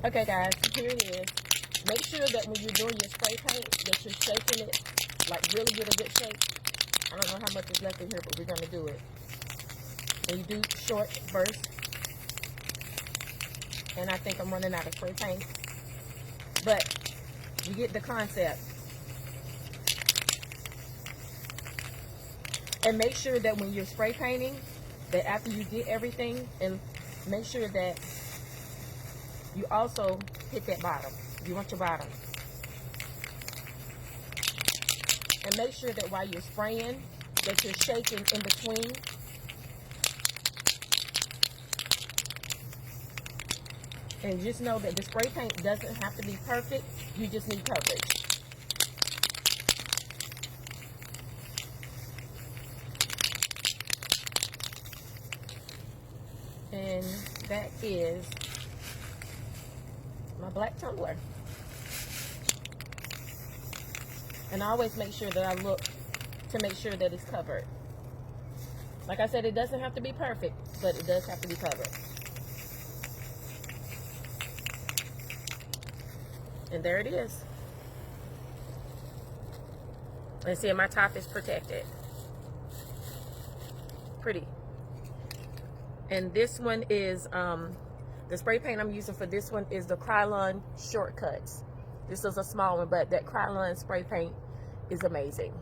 Okay guys, here it is. Make sure that when you're doing your spray paint that you're shaking it, like really get a good shake. I don't know how much is left in here, but we're gonna do it. And you do short bursts. And I think I'm running out of spray paint. But you get the concept. And make sure that when you're spray painting, that after you get everything, and make sure that you also hit that bottom. You want your bottom. And make sure that while you're spraying, that you're shaking in between. And just know that the spray paint doesn't have to be perfect. You just need coverage. And that is my black tumbler. And I always make sure that I look to make sure that it's covered. Like I said, it doesn't have to be perfect, but it does have to be covered. And there it is. And see, my top is protected. Pretty. And this one is, the spray paint I'm using for this one is the Krylon Shortcuts. This is a small one, but that Krylon spray paint is amazing.